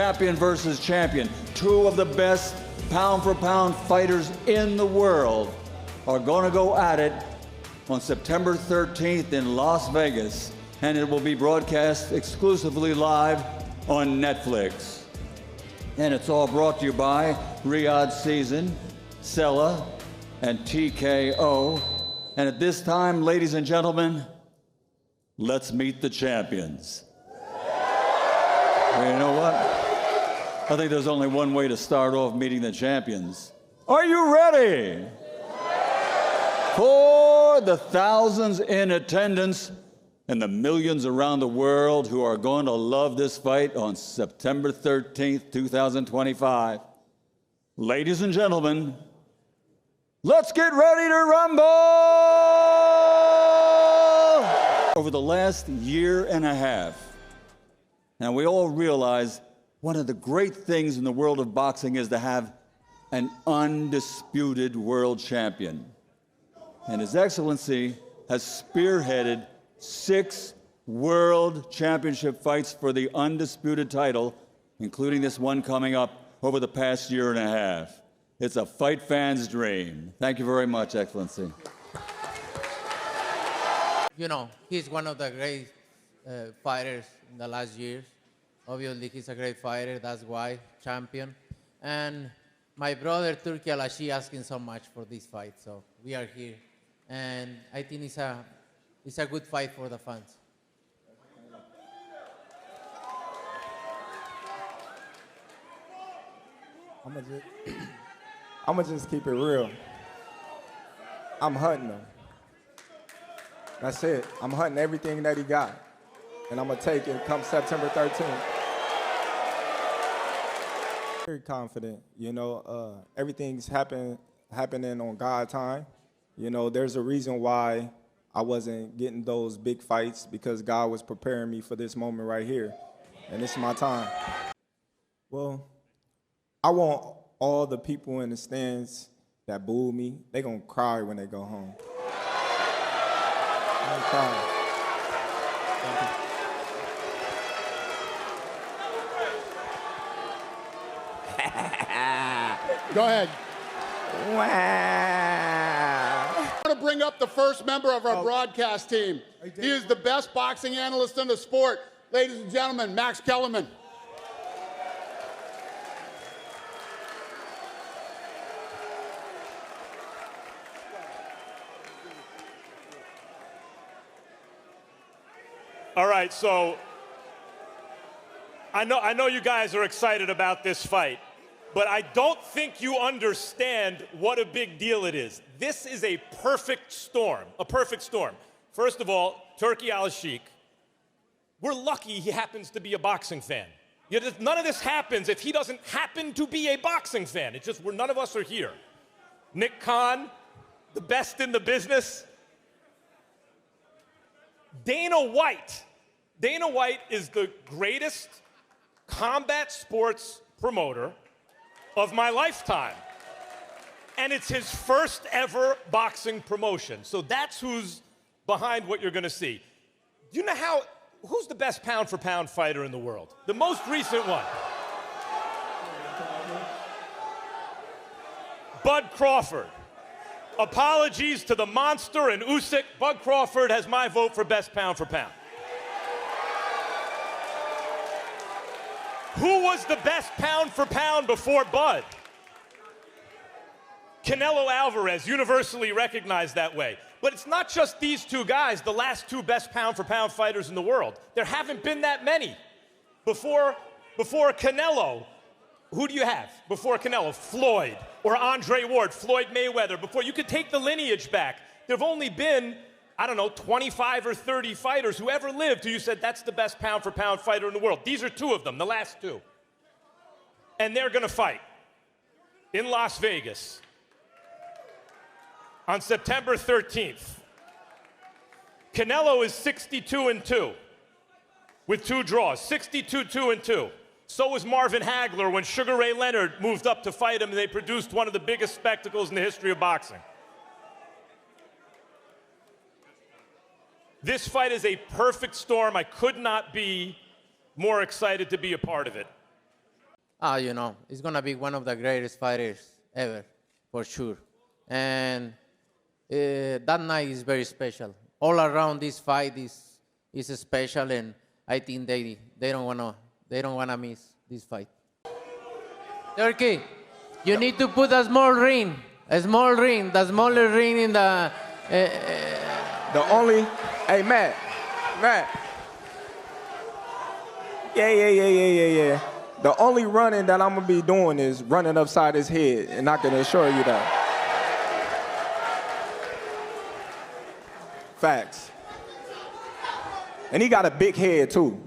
champion versus champion. Two of the best pound-for-pound fighters in the world are going to go at it on September 13th in Las Vegas, and it will be broadcast exclusively live on Netflix. And it's all brought to you by Riyadh Season, Sella, and TKO. And at this time, ladies and gentlemen, let's meet the champions. Well, you know what? I think there's only one way to start off meeting the champions. Are you ready? For the thousands in attendance and the millions around the world who are going to love this fight on September 13th, 2025. Ladies and gentlemen, let's get ready to rumble! Over the last year and a half, now we all realize one of the great things in the world of boxing is to have an undisputed world champion. And His Excellency has spearheaded 6 world championship fights for the undisputed title, including this one coming up over the past year and a half. It's a fight fan's dream. Thank you very much, Excellency. You know, he's one of the great fighters in the last years. Obviously, he's a great fighter, that's why, champion. And my brother, Turki Alashi, asking so much for this fight, so we are here. And I think it's a good fight for the fans. I'm gonna just keep it real. I'm hunting him. That's it. I'm hunting everything that he got. And I'm gonna take it come September 13th. Very confident, you know, everything's happening on God's time. You know, there's a reason why I wasn't getting those big fights, because God was preparing me for this moment right here. And this is my time. Well, I want all the people in the stands that booed me, they're gonna cry when they go home. They're gonna cry. Go ahead. Wow. I want to bring up the first member of our broadcast team. He is the best boxing analyst in the sport. Ladies and gentlemen, Max Kellerman. All right, so I know you guys are excited about this fight, but I don't think you understand what a big deal it is. This is a perfect storm, a perfect storm. First of all, Turki Al-Sheikh, we're lucky he happens to be a boxing fan. You know, none of this happens if he doesn't happen to be a boxing fan. It's just none of us are here. Nick Khan, the best in the business. Dana White is the greatest combat sports promoter of my lifetime. And it's his first ever boxing promotion. So that's who's behind what you're gonna see. Do you know who's the best pound for pound fighter in the world? The most recent one. Bud Crawford. Apologies to the monster and Usyk. Bud Crawford has my vote for best pound for pound. Who was the best pound for pound before Bud? Canelo Alvarez, universally recognized that way. But it's not just these two guys, the last 2 best pound for pound fighters in the world. There haven't been that many. Before Canelo, who do you have? Before Canelo, Floyd or Andre Ward, Floyd Mayweather. Before, you could take the lineage back. There have only been, I don't know, 25 or 30 fighters who ever lived who you said that's the best pound for pound fighter in the world. These are 2 of them, the last 2. And they're gonna fight in Las Vegas on September 13th. Canelo is 62-2 with 2 draws, 62-2. So was Marvin Hagler when Sugar Ray Leonard moved up to fight him, and they produced one of the biggest spectacles in the history of boxing. This fight is a perfect storm. I could not be more excited to be a part of it. You know, he's going to be one of the greatest fighters ever, for sure. And that night is very special. All around this fight is special, and I think they don't wanna miss this fight. Turkey, you need to put a small ring, the smaller ring in the. The only, hey Matt. Yeah. The only running that I'm gonna be doing is running upside his head, and I can assure you that. Facts. And he got a big head too.